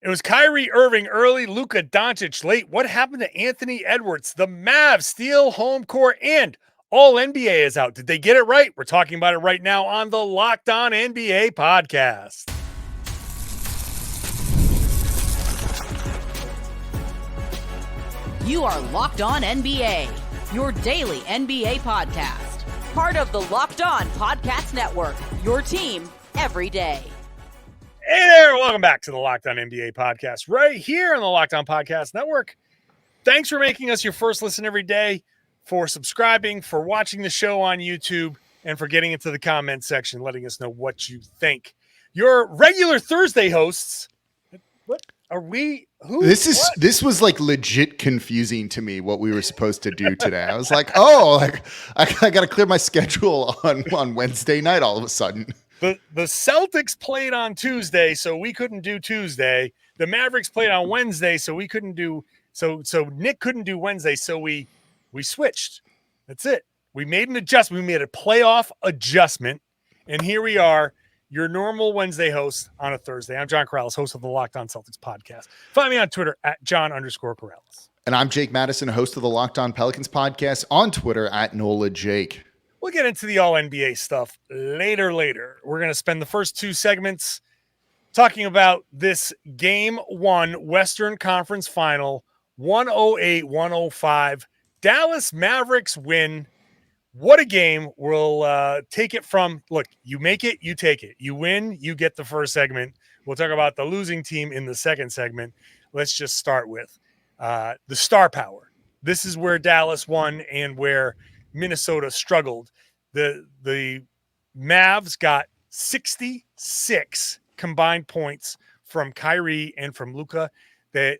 It was Kyrie Irving early, Luka Doncic late. What happened to Anthony Edwards? The Mavs steal home court and all NBA is out. Did they get it right? We're talking about it right now on the Locked On NBA podcast. You are Locked On NBA, your daily NBA podcast. Part of the Locked On Podcast Network, your team every day. Hey there, welcome back to the Locked On NBA podcast right here on the Locked On Podcast Network. Thanks for making us your first listen every day, for subscribing, for watching the show on YouTube, and for getting into the comment section, letting us know what you think. Your regular Thursday hosts, what are we? Who? This was like legit confusing to me what we were supposed to do today. I was like, I got to clear my schedule on Wednesday night all of a sudden. The Celtics played on Tuesday, so we couldn't do Tuesday. The Mavericks played on Wednesday, so we couldn't do so Nick couldn't do Wednesday, so we switched. That's it. We made an adjustment. We made a playoff adjustment, and here we are, your normal Wednesday host on a Thursday. I'm John Karalis, host of the Locked On Celtics podcast. Find me on Twitter at John_Karalis. And I'm Jake Madison, host of the Locked On Pelicans podcast, on Twitter at NolaJake. We'll get into the all-NBA stuff later. We're going to spend the first two segments talking about this Game 1 Western Conference Final, 108-105. Dallas Mavericks win. What a game. We'll take it from, look, you make it, you take it. You win, you get the first segment. We'll talk about the losing team in the second segment. Let's just start with the star power. This is where Dallas won and where Minnesota struggled. The Mavs got 66 combined points from Kyrie and from Luka.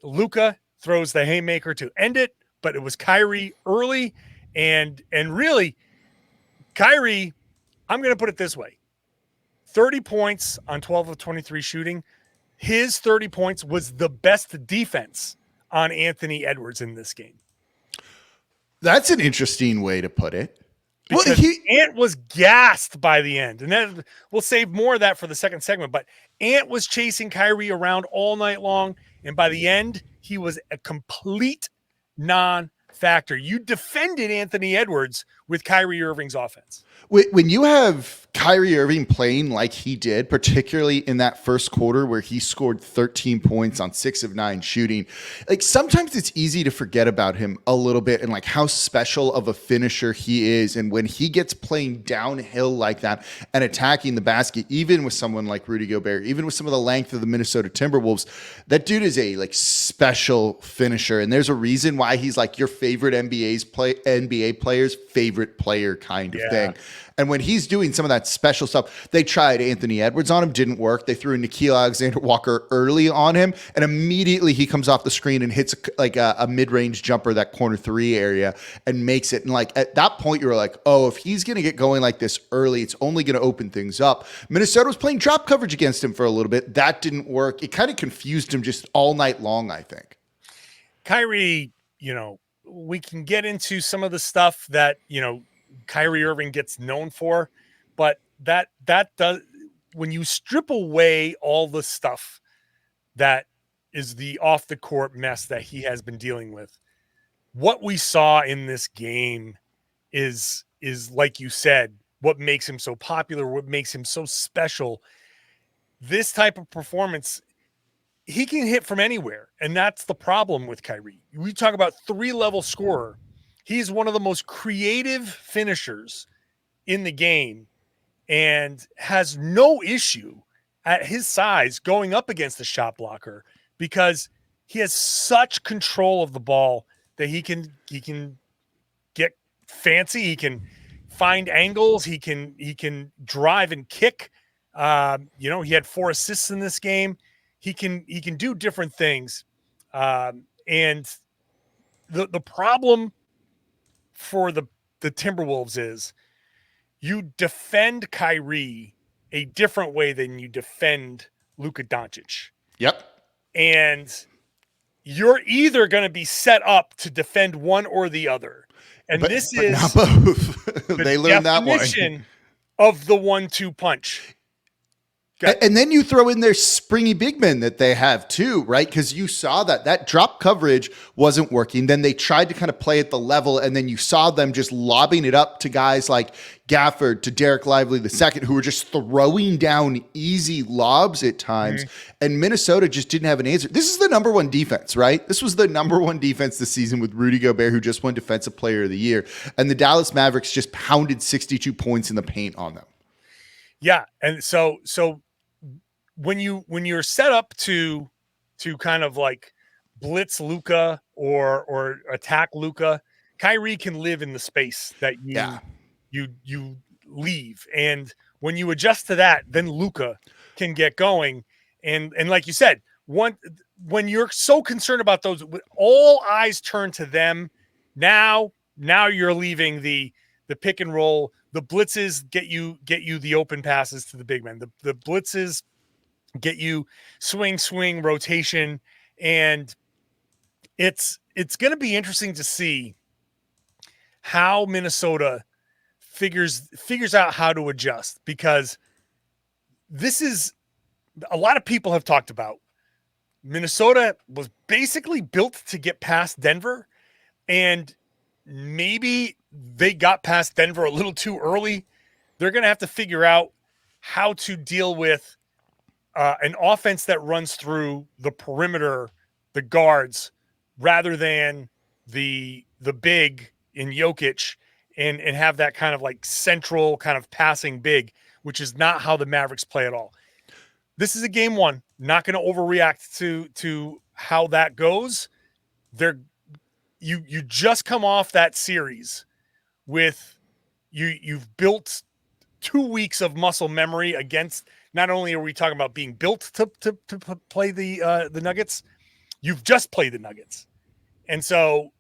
Luka throws the haymaker to end it, but it was Kyrie early, and really, Kyrie, I'm going to put it this way. 30 points on 12 of 23 shooting. His 30 points was the best defense on Anthony Edwards in this game. That's an interesting way to put it. Because Ant was gassed by the end. And then we'll save more of that for the second segment. But Ant was chasing Kyrie around all night long. And by the end, he was a complete non-factor. You defended Anthony Edwards with Kyrie Irving's offense. When you have Kyrie Irving playing like he did, particularly in that first quarter where he scored 13 points on 6 of 9 shooting, like sometimes it's easy to forget about him a little bit and like how special of a finisher he is. And when he gets playing downhill like that and attacking the basket, even with someone like Rudy Gobert, even with some of the length of the Minnesota Timberwolves, that dude is a like special finisher. And there's a reason why he's like your favorite NBA player's favorite player kind of thing. And when he's doing some of that special stuff, they tried Anthony Edwards on him, didn't work. They threw Nickeil Alexander-Walker early on him, and immediately he comes off the screen and hits like a mid-range jumper, that corner 3 area, and makes it. And like at that point, you're like, oh, if he's going to get going like this early, it's only going to open things up. Minnesota was playing drop coverage against him for a little bit. That didn't work. It kind of confused him just all night long, I think. Kyrie, we can get into some of the stuff that, Kyrie Irving gets known for, but that does, when you strip away all the stuff that is the off the court mess that he has been dealing with, what we saw in this game is like you said, what makes him so popular, what makes him so special. This type of performance, he can hit from anywhere, and that's the problem with Kyrie. We talk about 3-level scorer. He's one of the most creative finishers in the game and has no issue at his size going up against a shot blocker because he has such control of the ball that he can get fancy. He can find angles. He can drive and kick. He had 4 assists in this game. He can do different things. And the problem for the Timberwolves is you defend Kyrie a different way than you defend Luka Doncic. Yep. And you're either going to be set up to defend one or the other. And but not both. They learned that one. Of the 1-2 punch. And then you throw in their springy big men that they have too, right? Because you saw that drop coverage wasn't working. Then they tried to kind of play at the level, and then you saw them just lobbing it up to guys like Gafford, to Derek Lively II, who were just throwing down easy lobs at times. And Minnesota just didn't have an answer. This is the number one defense, right? This was the number one defense this season with Rudy Gobert, who just won Defensive Player of the Year. And the Dallas Mavericks just pounded 62 points in the paint on them. Yeah. And so when you're set up to kind of like blitz Luka or attack Luka, Kyrie can live in the space that you leave. And when you adjust to that, then Luka can get going. And like you said, when you're so concerned about those, all eyes turn to them. Now you're leaving the pick and roll. The blitzes get you the open passes to the big men. The blitzes get you swing rotation, and it's going to be interesting to see how Minnesota figures out how to adjust, because this is, a lot of people have talked about, Minnesota was basically built to get past Denver, and maybe they got past Denver a little too early. They're going to have to figure out how to deal with an offense that runs through the perimeter, the guards, rather than the big in Jokic, and have that kind of like central kind of passing big, which is not how the Mavericks play at all. This is a game one. Not going to overreact to how that goes. You just come off that series with you've built 2 weeks of muscle memory against. Not only are we talking about being built to play the Nuggets, you've just played the Nuggets. And so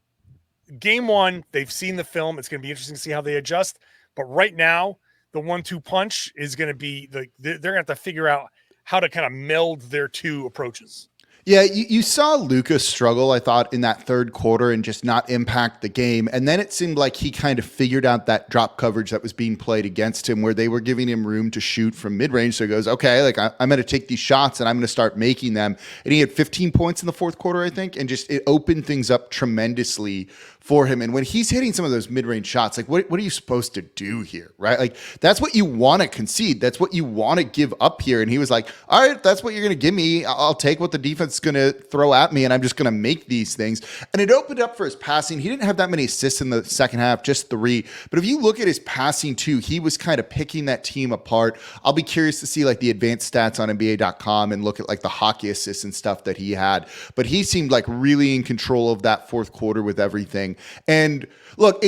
game one, they've seen the film. It's going to be interesting to see how they adjust. But right now, the 1-2 punch is going to be they're going to have to figure out how to kind of meld their two approaches. Yeah, you saw Luka struggle, I thought, in that third quarter and just not impact the game. And then it seemed like he kind of figured out that drop coverage that was being played against him, where they were giving him room to shoot from mid-range. So he goes, okay, like I'm going to take these shots and I'm going to start making them. And he had 15 points in the fourth quarter, I think, and just it opened things up tremendously for him. And when he's hitting some of those mid-range shots, like what are you supposed to do here, right? Like that's what you want to concede. That's what you want to give up here. And he was like, all right, that's what you're going to give me. I'll take what the defense is going to throw at me, and I'm just going to make these things. And it opened up for his passing. He didn't have that many assists in the second half, just 3. But if you look at his passing too, he was kind of picking that team apart. I'll be curious to see like the advanced stats on NBA.com and look at like the hockey assists and stuff that he had. But he seemed like really in control of that fourth quarter with everything. And look,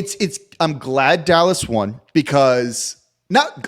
I'm glad Dallas won, because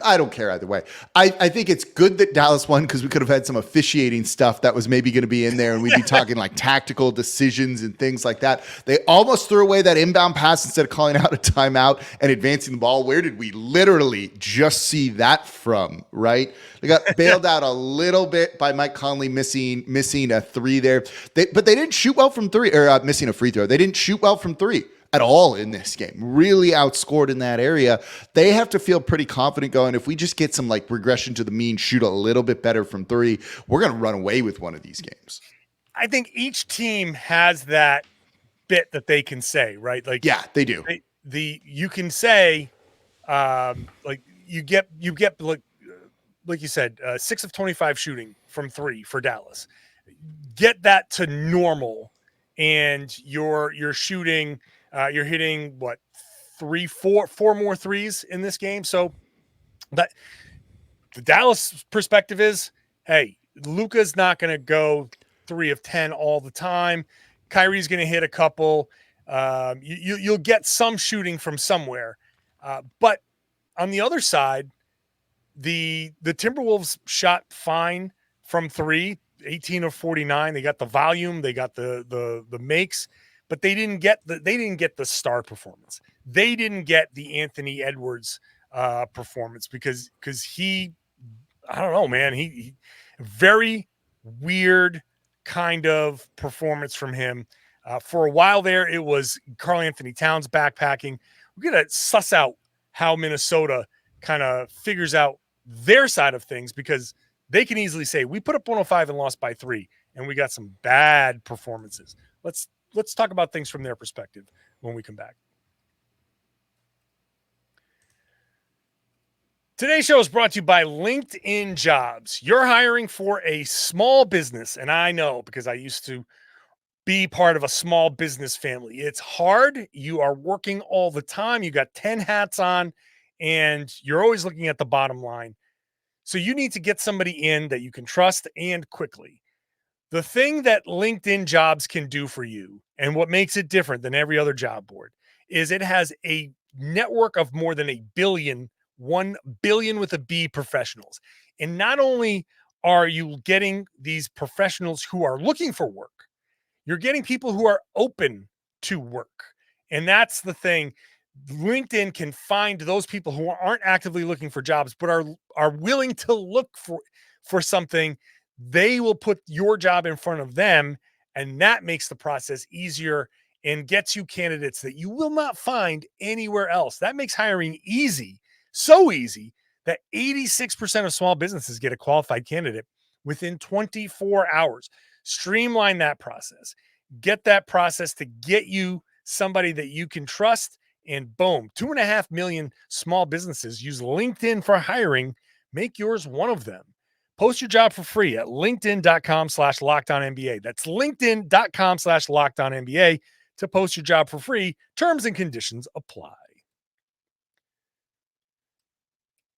I don't care either way. I think it's good that Dallas won, because we could have had some officiating stuff that was maybe going to be in there, and we'd be talking like tactical decisions and things like that. They almost threw away that inbound pass instead of calling out a timeout and advancing the ball. Where did we literally just see that from, right? They got bailed out a little bit by Mike Conley missing a 3 there. But they didn't shoot well from 3, or missing a free throw. They didn't shoot well from 3 at all in this game. Really outscored in that area. They have to feel pretty confident going, if we just get some like regression to the mean, shoot a little bit better from 3, we're going to run away with one of these games. I think each team has that bit that they can say, right? Like, yeah, they do. You can say, like you get like you said, 6 of 25 shooting from 3 for Dallas. Get that to normal, and you're shooting. You're hitting what, 4 more threes in this game. So that the Dallas perspective is, hey, Luka's not going to go 3 of 10 all the time. Kyrie's going to hit a couple. You'll get some shooting from somewhere. But on the other side, the Timberwolves shot fine from 3, 18 of 49. They got the volume, they got the makes. But they didn't get the star performance. They didn't get the Anthony Edwards performance because he, I don't know, man, he very weird kind of performance from him. For a while there, it was Karl Anthony Towns backpacking. We're gonna suss out how Minnesota kind of figures out their side of things, because they can easily say, we put up 105 and lost by 3, and we got some bad performances. Let's talk about things from their perspective when we come back. Today's show is brought to you by LinkedIn Jobs. You're hiring for a small business, and I know because I used to be part of a small business family. It's hard. You are working all the time. You got 10 hats on, and you're always looking at the bottom line. So you need to get somebody in that you can trust and quickly. The thing that LinkedIn Jobs can do for you, and what makes it different than every other job board, is it has a network of more than 1 billion with a B professionals. And not only are you getting these professionals who are looking for work, you're getting people who are open to work. And that's the thing. LinkedIn can find those people who aren't actively looking for jobs, but are willing to look for something. They will put your job in front of them, and that makes the process easier and gets you candidates that you will not find anywhere else. That makes hiring easy, so easy that 86% of small businesses get a qualified candidate within 24 hours. Streamline that process. Get that process to get you somebody that you can trust, and boom, 2.5 million small businesses use LinkedIn for hiring. Make yours one of them. Post your job for free at linkedin.com/LockedOnNBA. That's linkedin.com/LockedOnNBA to post your job for free. Terms and conditions apply.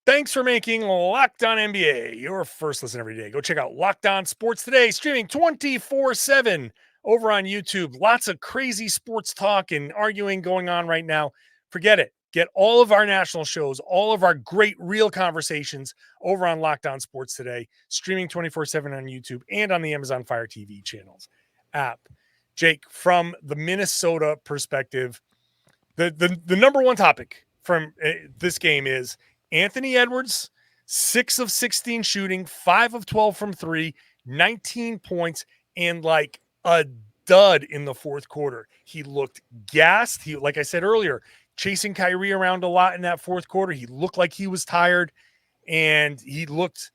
Thanks for making Locked On NBA your first listen every day. Go check out Locked On Sports Today, streaming 24/7 over on YouTube. Lots of crazy sports talk and arguing going on right now. Forget it. Get all of our national shows, all of our great real conversations over on Locked On Sports Today, streaming 24/7 on YouTube and on the Amazon Fire TV channels app. Jake, from the Minnesota perspective, the number one topic from this game is Anthony Edwards, 6 of 16 shooting, 5 of 12 from 3, 19 points, and like a dud in the fourth quarter. He looked gassed. He, like I said earlier, chasing Kyrie around a lot in that fourth quarter. He looked like he was tired, and he looked,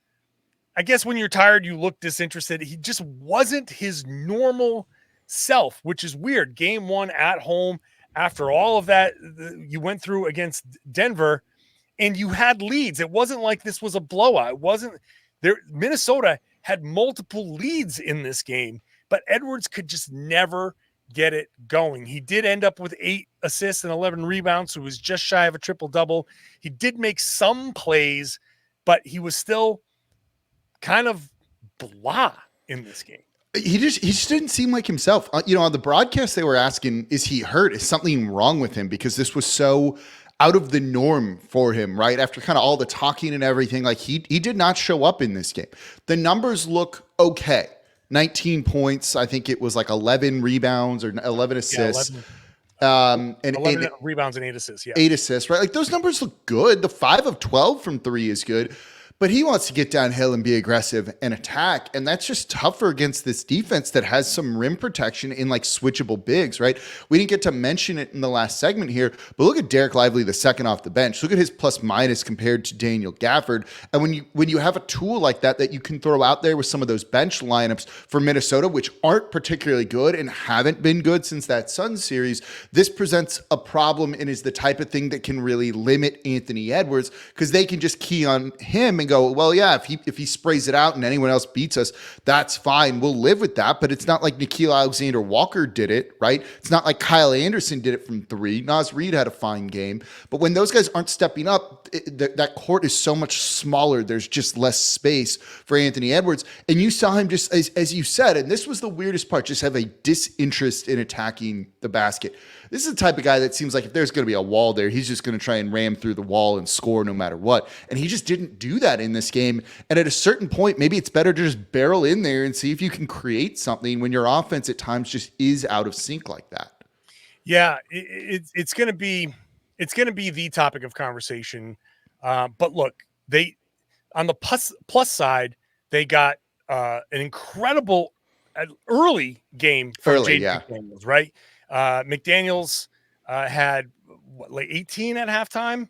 I guess when you're tired, you look disinterested. He just wasn't his normal self, which is weird. Game 1 at home, after all of that you went through against Denver, and you had leads. It wasn't like this was a blowout. It wasn't there. Minnesota had multiple leads in this game, but Edwards could just never get it going. He did end up with 8 assists and 11 rebounds, so he was just shy of a triple-double. He did make some plays, but he was still kind of blah in this game. He just didn't seem like himself. On the broadcast, they were asking, is he hurt? Is something wrong with him? Because this was so out of the norm for him, right? After kind of all the talking and everything, like he did not show up in this game. The numbers look okay. 19 points. I think it was like 11 rebounds or 11 assists. Yeah, 11 rebounds and 8 assists. Yeah. 8 assists, right? Like those numbers look good. The 5 of 12 from 3 is good. But he wants to get downhill and be aggressive and attack. And that's just tougher against this defense that has some rim protection in like switchable bigs, right? We didn't get to mention it in the last segment here, but look at Derek Lively, the second off the bench. Look at his plus minus compared to Daniel Gafford. And when you have a tool like that you can throw out there with some of those bench lineups for Minnesota, which aren't particularly good and haven't been good since that Suns series, this presents a problem and is the type of thing that can really limit Anthony Edwards, because they can just key on him and go, well, yeah, if he sprays it out and anyone else beats us, that's fine. We'll live with that. But it's not like Nickeil Alexander-Walker did it, right? It's not like Kyle Anderson did it from 3. Naz Reid had a fine game. But when those guys aren't stepping up, that court is so much smaller. There's just less space for Anthony Edwards. And you saw him just, as you said, and this was the weirdest part, just have a disinterest in attacking the basket. This is the type of guy that seems like if there's going to be a wall there, he's just going to try and ram through the wall and score no matter what. And he just didn't do that in this game. And at a certain point, maybe it's better to just barrel in there and see if you can create something when your offense at times just is out of sync like that. Yeah, it's going to be the topic of conversation. But look, they on the plus side, they got an incredible early game from Jaden McDaniels, right? McDaniels had like 18 at halftime.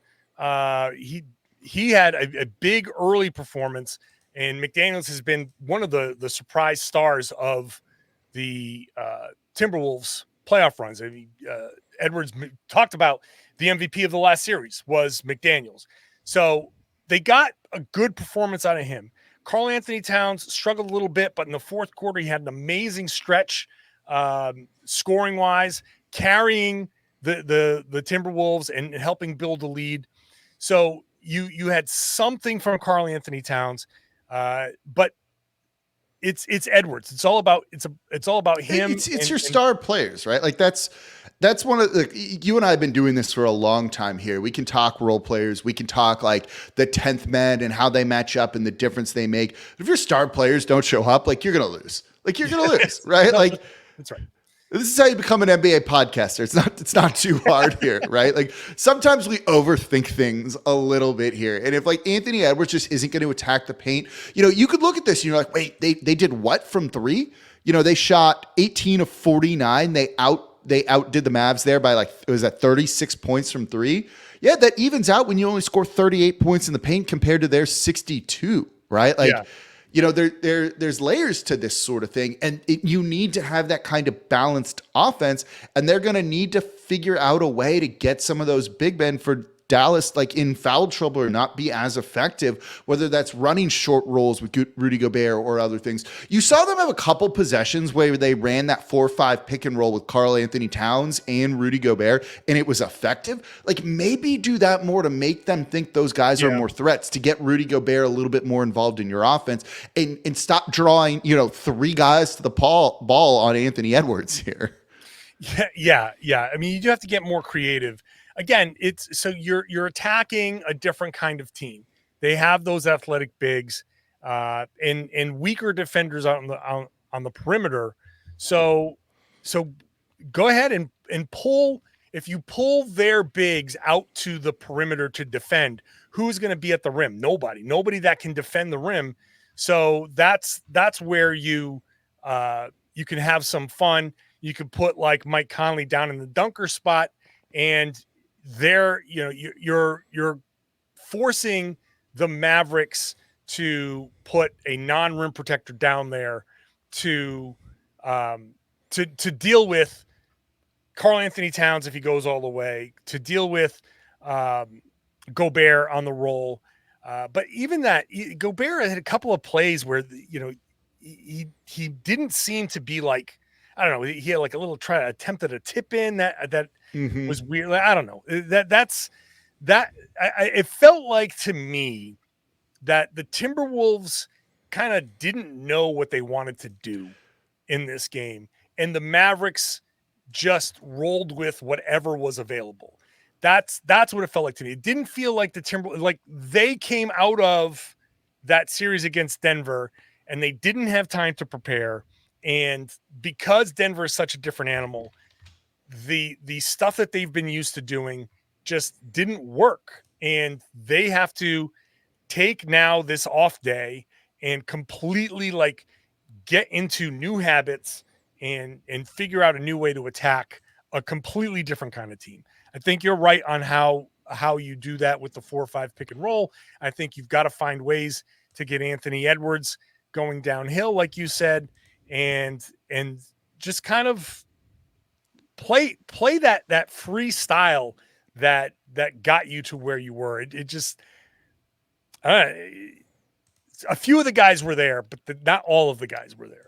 He had a big early performance, And McDaniels has been one of the surprise stars of the Timberwolves playoff runs. I mean, Edwards talked about the MVP of the last series was McDaniels. So they got a good performance out of him. Karl Anthony Towns struggled a little bit, but in the fourth quarter, he had an amazing stretch scoring wise, carrying the Timberwolves and helping build a lead. So you had something from Karl Anthony Towns, but it's Edwards. It's all about him. It's your star players, right? Like that's one of the, you and I have been doing this for a long time here. We can talk role players. We can talk like the 10th men and how they match up and the difference they make. But if your star players don't show up, like you're going to lose. Like you're going to lose, right? Like that's right. This is how you become an NBA podcaster. It's not too hard here, right? Like sometimes we overthink things a little bit here. And if like Anthony Edwards just isn't going to attack the paint, you could look at this and you're like, wait, they did what from three? They shot 18 of 49. They outdid the Mavs there by it was at 36 points from three. Yeah, that evens out when you only score 38 points in the paint compared to their 62, right? Like, yeah. There's layers to this sort of thing, and you need to have that kind of balanced offense, and they're going to need to figure out a way to get some of those big men for Dallas like in foul trouble or not be as effective, whether that's running short rolls with Rudy Gobert or other things. You saw them have a couple possessions where they ran that 4-5 pick and roll with Karl Anthony Towns and Rudy Gobert, and it was effective. Like maybe do that more to make them think those guys are more threats, to get Rudy Gobert a little bit more involved in your offense, and stop drawing, three guys to the ball on Anthony Edwards here. Yeah. I mean, you do have to get more creative. Again, you're attacking a different kind of team. They have those athletic bigs and weaker defenders on the perimeter. So go ahead and pull. If you pull their bigs out to the perimeter to defend, who's going to be at the rim? Nobody that can defend the rim. So that's where you can have some fun. You could put like Mike Conley down in the dunker spot, and there, you're forcing the Mavericks to put a non-rim protector down there to deal with Karl Anthony Towns if he goes all the way, to deal with Gobert on the roll. But even that, Gobert had a couple of plays where he didn't seem to be like, I don't know, he had like a little attempted a tip in that was weird. I don't know. It felt like to me that the Timberwolves kind of didn't know what they wanted to do in this game, and the Mavericks just rolled with whatever was available. That's what it felt like to me. It didn't feel like the Timberwolves, like they came out of that series against Denver and they didn't have time to prepare. And because Denver is such a different animal, the stuff that they've been used to doing just didn't work. And they have to take now this off day and completely like get into new habits and figure out a new way to attack a completely different kind of team. I think you're right on how you do that with the 4-5 pick and roll. I think you've got to find ways to get Anthony Edwards going downhill, like you said, and just kind of play that free style that got you to where you were. It just a few of the guys were there, but not all of the guys were there.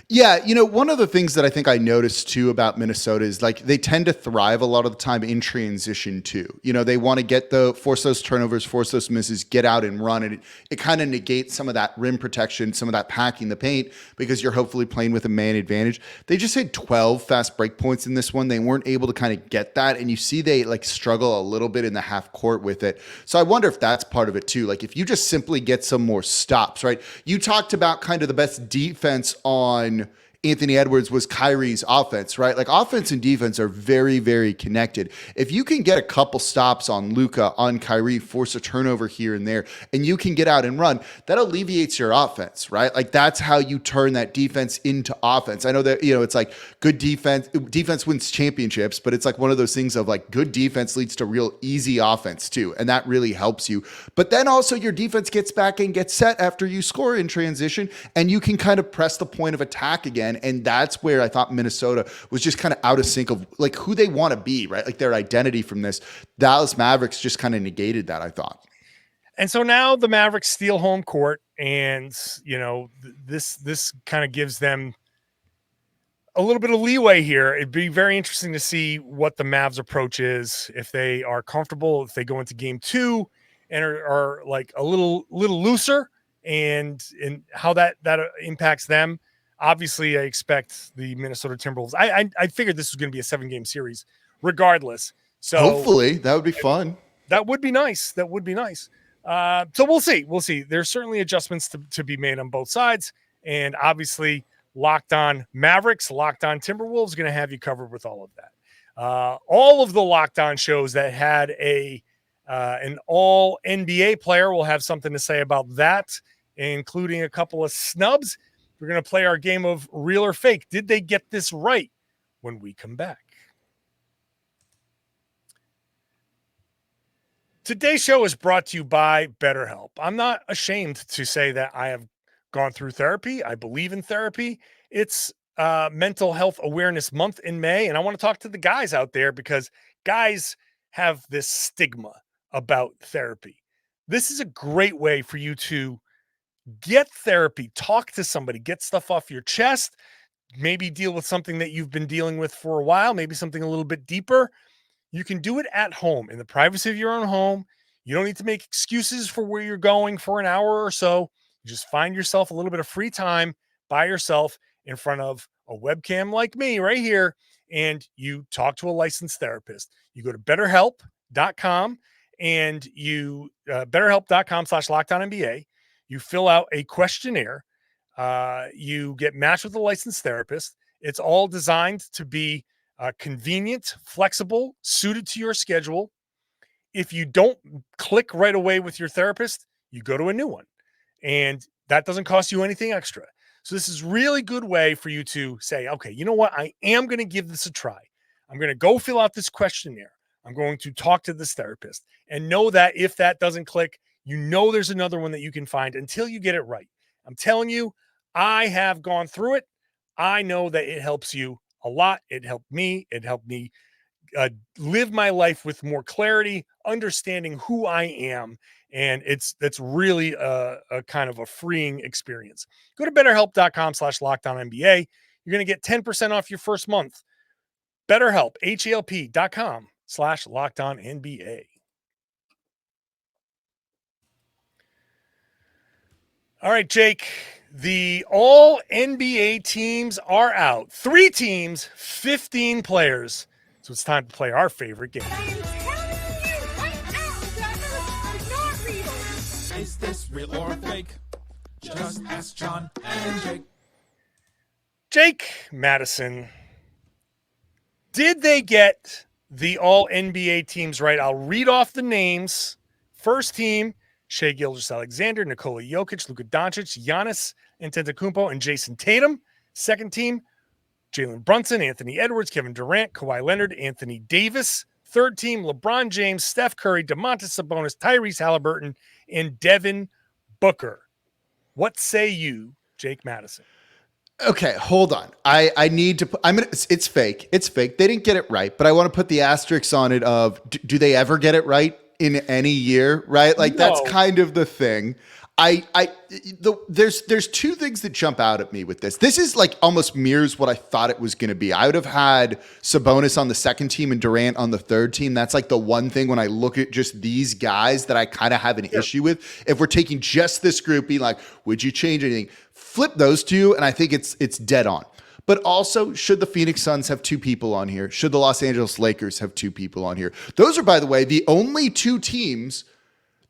Yeah, one of the things that I think I noticed too about Minnesota is like they tend to thrive a lot of the time in transition too. They want to force those turnovers, force those misses, get out and run. And it kind of negates some of that rim protection, some of that packing the paint, because you're hopefully playing with a man advantage. They just had 12 fast break points in this one. They weren't able to kind of get that. And you see they like struggle a little bit in the half court with it. So I wonder if that's part of it too. Like if you just simply get some more stops, right? You talked about kind of the best defense on Anthony Edwards was Kyrie's offense, right? Like offense and defense are very, very connected. If you can get a couple stops on Luka, on Kyrie, force a turnover here and there, and you can get out and run, that alleviates your offense, right? Like that's how you turn that defense into offense. I know that, it's like good defense wins championships, but it's like one of those things of like good defense leads to real easy offense too. And that really helps you. But then also your defense gets back and gets set after you score in transition, and you can kind of press the point of attack again. And that's where I thought Minnesota was just kind of out of sync of like who they want to be, right? Like their identity from this. Dallas Mavericks just kind of negated that, I thought. And so now the Mavericks steal home court, and this kind of gives them a little bit of leeway here. It'd be very interesting to see what the Mavs approach is, if they are comfortable, if they go into game 2 and are like a little looser, and how that impacts them. Obviously, I expect the Minnesota Timberwolves. I figured this was going to be a 7-game series regardless. So hopefully that would be fun. That would be nice. That would be nice. So we'll see. We'll see. There's certainly adjustments to be made on both sides. And obviously, Locked On Mavericks, Locked On Timberwolves, going to have you covered with all of that. All of the Locked On shows that had an all NBA player will have something to say about that, including a couple of snubs. We're going to play our game of real or fake. Did they get this right? When we come back. Today's show is brought to you by BetterHelp. I'm not ashamed to say that I have gone through therapy. I believe in therapy. It's Mental Health Awareness Month in May, and I want to talk to the guys out there because guys have this stigma about therapy. This is a great way for you to get therapy, talk to somebody, get stuff off your chest, maybe deal with something that you've been dealing with for a while, maybe something a little bit deeper. You can do it at home in the privacy of your own home. You don't need to make excuses for where you're going for an hour or so. You just find yourself a little bit of free time by yourself in front of a webcam like me right here, and you talk to a licensed therapist. You go to betterhelp.com and you betterhelp.com/LockedOnNBA. You fill out a questionnaire. You get matched with a licensed therapist. It's all designed to be convenient, flexible, suited to your schedule. If you don't click right away with your therapist, you go to a new one, and that doesn't cost you anything extra. So this is really good way for you to say, okay, you know what? I am going to give this a try. I'm going to go fill out this questionnaire. I'm going to talk to this therapist, and know that if that doesn't click, there's another one that you can find until you get it right. I'm telling you, I have gone through it. I know that it helps you a lot. It helped me. It helped me live my life with more clarity, understanding who I am. And that's really a kind of a freeing experience. Go to betterhelp.com/LockedOnNBA. You're going to get 10% off your first month. BetterHelp, HELP.com/LockedOnNBA. All right, Jake, the all NBA teams are out. 3 teams, 15 players. So it's time to play our favorite game. Is this real or fake? Just ask John and Jake. Jake, Madison, did they get the all NBA teams right? I'll read off the names. First team, Shai Gilgeous-Alexander, Nikola Jokic, Luka Doncic, Giannis Antetokounmpo, and Jason Tatum. Second team, Jalen Brunson, Anthony Edwards, Kevin Durant, Kawhi Leonard, Anthony Davis. Third team, LeBron James, Steph Curry, Domantas Sabonis, Tyrese Halliburton, and Devin Booker. What say you, Jake Madison? Okay, hold on. I need to. It's fake. It's fake. They didn't get it right, but I want to put the asterisk on it. Of do they ever get it right in any year? Right? Like that's kind of the thing. There's 2 things that jump out at me with this. This is like almost mirrors what I thought it was going to be. I would have had Sabonis on the second team and Durant on the third team. That's like the one thing when I look at just these guys that I kind of have an issue with. If we're taking just this group, being like, would you change anything? Flip those 2, and I think it's dead on. But also, should the Phoenix Suns have 2 people on here? Should the Los Angeles Lakers have 2 people on here? Those are, by the way, the only 2 teams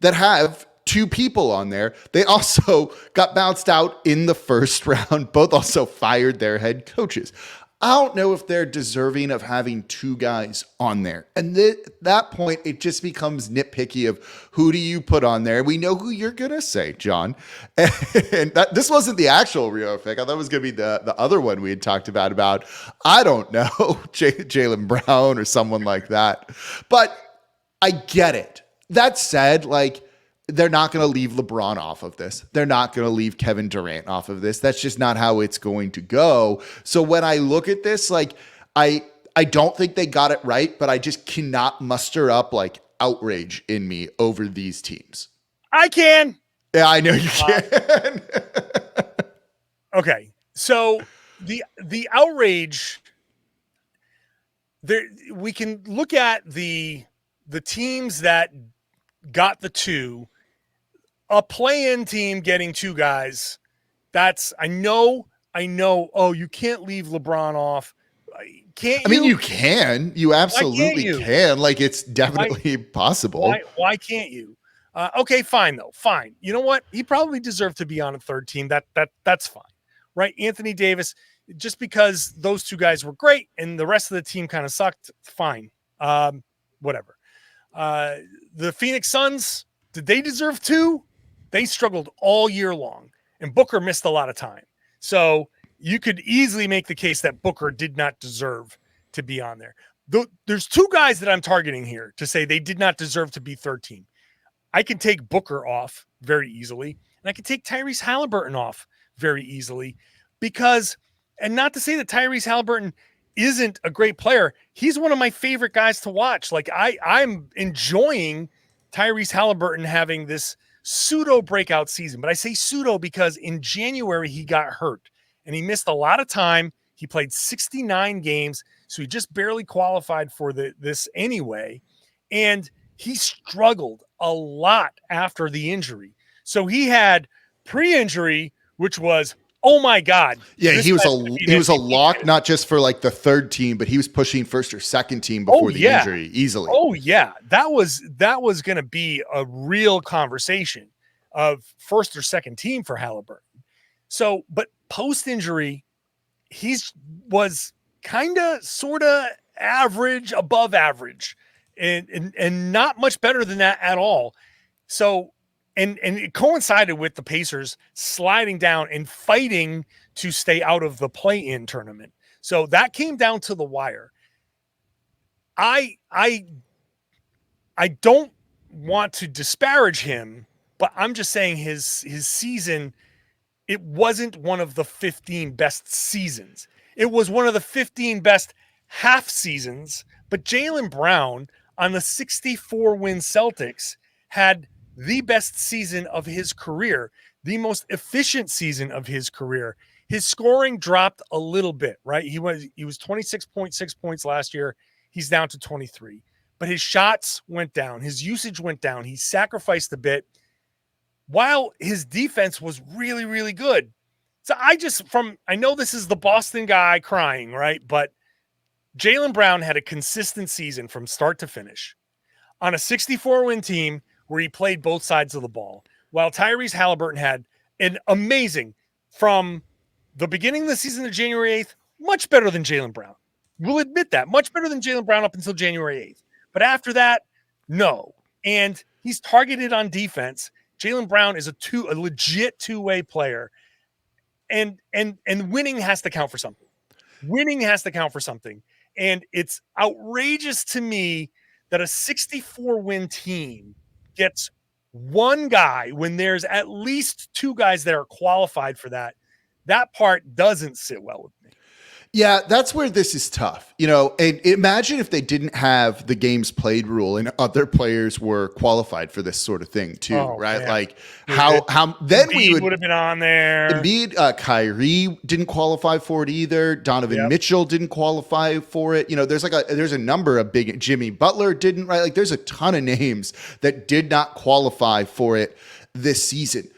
that have two people on there. They also got bounced out in the first round. Both also fired their head coaches. I don't know if they're deserving of having two guys on there. And at that point, it just becomes nitpicky of who do you put on there? We know who you're going to say, John. And this wasn't the actual Rio pick. I thought it was going to be the other one we had talked about, I don't know, Jaylen Brown or someone like that. But I get it. That said, like, they're not going to leave LeBron off of this. They're not going to leave Kevin Durant off of this. That's just not how it's going to go. So when I look at this, like, I don't think they got it right, but I just cannot muster up like outrage in me over these teams. I can. Yeah, I know you can. Okay. So the outrage there, we can look at the teams that got the two. A play-in team getting two guys, that's, I know, oh, you can't leave LeBron off. Can't you? I mean, you can. You absolutely can. Like, it's definitely possible. Why can't you? Okay, fine, though. Fine. You know what? He probably deserved to be on a third team. That's fine. Right? Anthony Davis, just because those two guys were great and the rest of the team kind of sucked, fine. Whatever. The Phoenix Suns, did they deserve two? They struggled all year long, and Booker missed a lot of time. So you could easily make the case that Booker did not deserve to be on there. There's two guys that I'm targeting here to say they did not deserve to be third team. I can take Booker off very easily, and I can take Tyrese Halliburton off very easily because, and not to say that Tyrese Halliburton isn't a great player. He's one of my favorite guys to watch. Like, I'm enjoying Tyrese Halliburton having this pseudo breakout season, but I say pseudo because in January he got hurt and he missed a lot of time. He played 69 games, so he just barely qualified for this anyway. And he struggled a lot after the injury. So he had pre-injury, which was, oh my God. Yeah, he was a lock, not just for like the third team, but he was pushing first or second team before the injury easily. Oh yeah. That was going to be a real conversation of first or second team for Halliburton. So, but post injury, was kind of sort of average, above average, and not much better than that at all. So, and it coincided with the Pacers sliding down and fighting to stay out of the play-in tournament. So that came down to the wire. I don't want to disparage him, but I'm just saying his season, it wasn't one of the 15 best seasons. It was one of the 15 best half seasons, but Jaylen Brown on the 64-win Celtics had the best season of his career, the most efficient season of his career. His scoring dropped a little bit, right? He was 26.6 points last year. He's down to 23. But his shots went down. His usage went down. He sacrificed a bit while his defense was really, really good. So I know this is the Boston guy crying, right? But Jaylen Brown had a consistent season from start to finish on a 64-win team where he played both sides of the ball, while Tyrese Halliburton had an amazing, from the beginning of the season to January 8th, much better than Jaylen Brown. We'll admit that. Much better than Jaylen Brown up until January 8th. But after that, no. And he's targeted on defense. Jaylen Brown is a legit two-way player. And winning has to count for something. Winning has to count for something. And it's outrageous to me that a 64-win team gets one guy when there's at least two guys that are qualified for that. That part doesn't sit well with me. Yeah, that's where this is tough. You know, and imagine if they didn't have the games played rule and other players were qualified for this sort of thing too, right? Man. Like how then Embiid would have been on there. Embiid, Kyrie didn't qualify for it either. Donovan Mitchell didn't qualify for it. You know, there's a number of big. Jimmy Butler didn't, right? Like, there's a ton of names that did not qualify for it this season.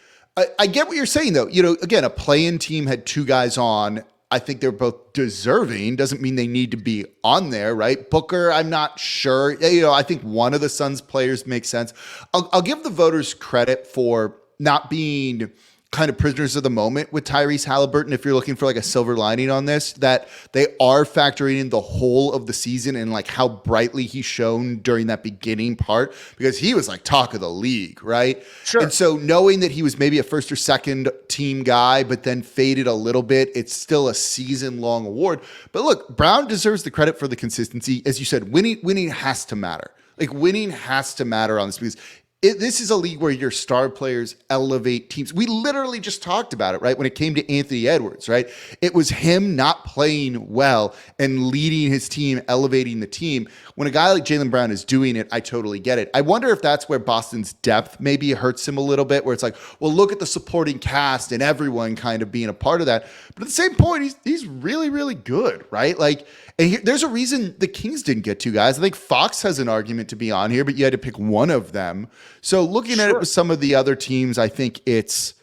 I get what you're saying though. You know, again, a play-in team had two guys on. I think they're both deserving. Doesn't mean they need to be on there, right? Booker, I'm not sure. I think one of the Suns players makes sense. I'll give the voters credit for not being kind of prisoners of the moment with Tyrese Halliburton. If you're looking for like a silver lining on this, that they are factoring in the whole of the season and like how brightly he shone during that beginning part, because he was like talk of the league, right? Sure. And so knowing that he was maybe a first or second team guy, but then faded a little bit, it's still a season long award. But look, Brown deserves the credit for the consistency. As you said, winning has to matter. Like winning has to matter on this, because this is a league where your star players elevate teams. We literally just talked about it, right? When it came to Anthony Edwards, right? It was him not playing well and leading his team, elevating the team. When a guy like Jaylen Brown is doing it, I totally get it. I wonder if that's where Boston's depth maybe hurts him a little bit, where it's like, well, look at the supporting cast and everyone kind of being a part of that. But at the same point, he's really, really good, right? Like, and there's a reason the Kings didn't get two guys. I think Fox has an argument to be on here, but you had to pick one of them. So looking at it with some of the other teams, I think it's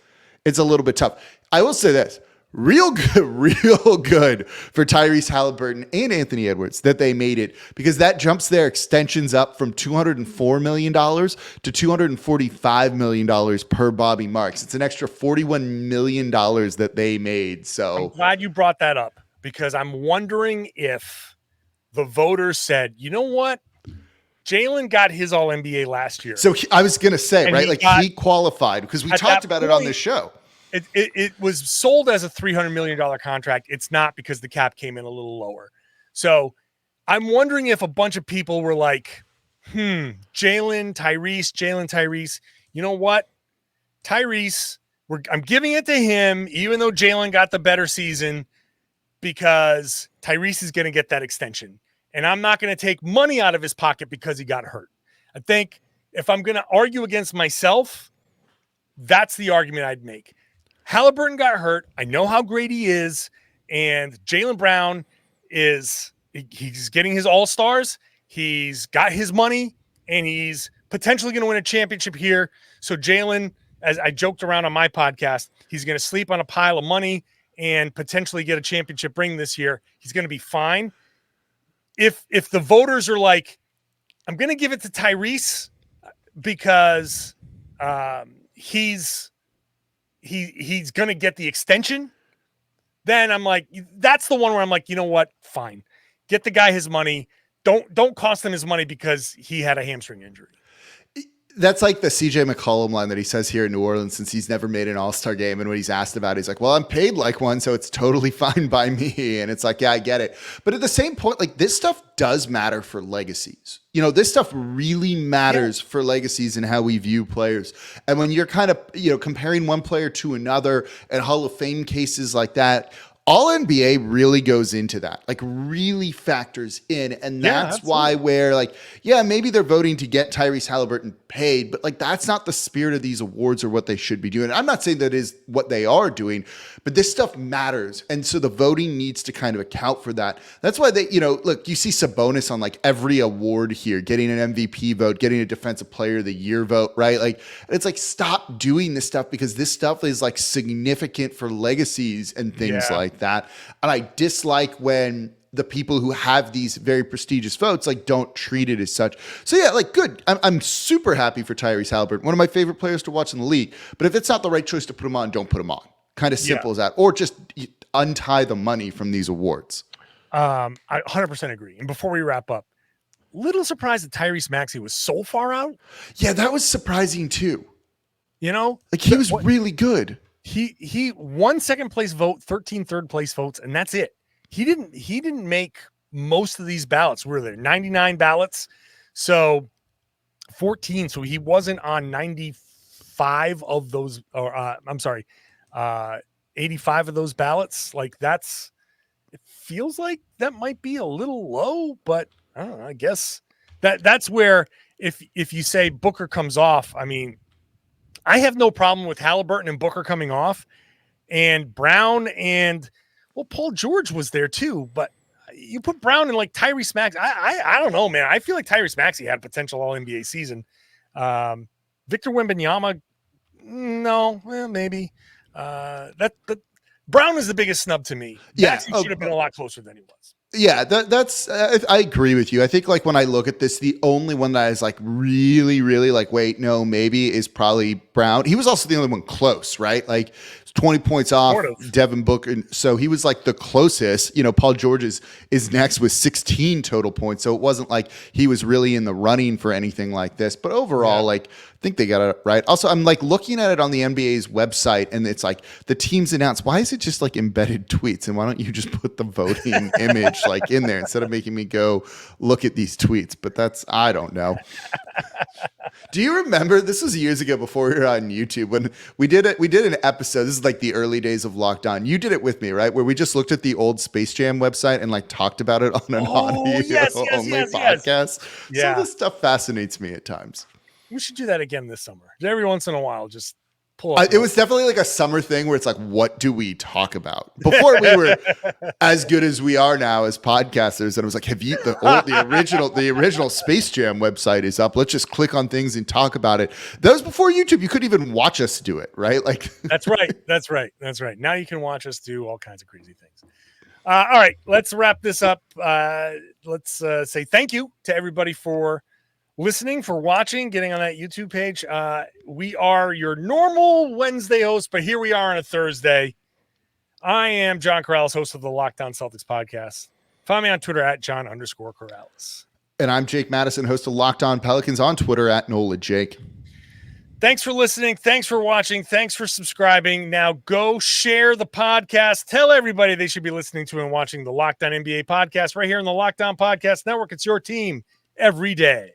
a little bit tough. I will say this. Real good for Tyrese Halliburton and Anthony Edwards that they made it, because that jumps their extensions up from $204 million to $245 million per Bobby Marks. It's an extra $41 million that they made. So I'm glad you brought that up, because I'm wondering if the voters said, you know what? Jaylen got his All-NBA last year. So I was going to say, And right? Like he qualified, because we talked about it on this show. It was sold as a $300 million contract. It's not, because the cap came in a little lower. So I'm wondering if a bunch of people were like, Jaylen, Tyrese. You know what? Tyrese, I'm giving it to him, even though Jaylen got the better season, because Tyrese is going to get that extension. And I'm not going to take money out of his pocket because he got hurt. I think if I'm going to argue against myself, that's the argument I'd make. Halliburton got hurt. I know how great he is. And Jaylen Brown he's getting his all-stars. He's got his money, and he's potentially going to win a championship here. So Jaylen, as I joked around on my podcast, he's going to sleep on a pile of money and potentially get a championship ring this year. He's going to be fine. If the voters are like, I'm going to give it to Tyrese because he's going to get the extension, then I'm like, that's the one where I'm like, you know what? Fine. Get the guy his money. Don't cost him his money because he had a hamstring injury. That's like the CJ McCollum line that he says here in New Orleans, since he's never made an all-star game. And when he's asked about it, he's like, well, I'm paid like one, so it's totally fine by me. And it's like, yeah, I get it. But at the same point, like this stuff does matter for legacies. This stuff really matters for legacies and how we view players. And when you're kind of, comparing one player to another and Hall of Fame cases like that, all NBA really goes into that, like really factors in. And that's why maybe they're voting to get Tyrese Halliburton paid, but like, that's not the spirit of these awards or what they should be doing. I'm not saying that is what they are doing, but this stuff matters. And so the voting needs to kind of account for that. That's why they, look, you see Sabonis on like every award here, getting an MVP vote, getting a defensive player of the year vote, right? Like, it's like, stop doing this stuff, because this stuff is like significant for legacies and things like that. And I dislike when the people who have these very prestigious votes like don't treat it as such. So yeah, like good. I'm super happy for Tyrese Halliburton, one of my favorite players to watch in the league. But if it's not the right choice to put him on, don't put him on. Kind of simple as that. Or just untie the money from these awards. I 100% agree. And before we wrap up, little surprised that Tyrese Maxey was so far out. Yeah, that was surprising too. Like he was really good. He won second place vote, 13 third place votes, and that's it. He didn't make most of these ballots. Were there 99 ballots? So 14. So he wasn't on 95 of those, or 85 of those ballots. Like it feels like that might be a little low, but I don't know. I guess that's where if you say Booker comes off, I mean, I have no problem with Halliburton and Booker coming off, and Brown and Paul George was there too. But you put Brown and like Tyrese Maxey. I don't know, man. I feel like Tyrese Maxey had a potential All NBA season. Victor Wembanyama, no, well, maybe. Brown is the biggest snub to me. Yeah. He should have been a lot closer than he was. Yeah, that's I agree with you. I think like when I look at this, the only one that is like really, really like, wait, no, maybe is probably Brown. He was also the only one close, right? Like 20 points off Devin Booker. So he was like the closest. You know, Paul George is next with 16 total points. So it wasn't like he was really in the running for anything like this. But overall, like I think they got it right. Also, I'm like looking at it on the NBA's website and it's like the teams announced. Why is it just like embedded tweets? And why don't you just put the voting image like in there instead of making me go look at these tweets? But I don't know. Do you remember, this was years ago before we were on YouTube, when we did an episode, this is like the early days of Locked On. You did it with me, right? Where we just looked at the old Space Jam website and like talked about it on an audio only podcast. Yeah. Some of this stuff fascinates me at times. We should do that again this summer. Every once in a while, just pull up. It was definitely like a summer thing where it's like, what do we talk about? Before we were as good as we are now as podcasters, and it was like, have you the original Space Jam website is up. Let's just click on things and talk about it. That was before YouTube. You couldn't even watch us do it, right? Like That's right. Now you can watch us do all kinds of crazy things. All right, let's wrap this up. Let's say thank you to everybody for listening, for watching, getting on that YouTube page. We are your normal Wednesday host, but here we are on a Thursday. I am John Karalis, host of the Lockdown Celtics podcast. Find me on Twitter at John_Karalis. And I'm Jake Madison, host of Locked On Pelicans, on Twitter at NolaJake. Thanks for listening. Thanks for watching. Thanks for subscribing. Now go share the podcast. Tell everybody they should be listening to and watching the Lockdown NBA podcast right here in the Lockdown Podcast Network. It's your team every day.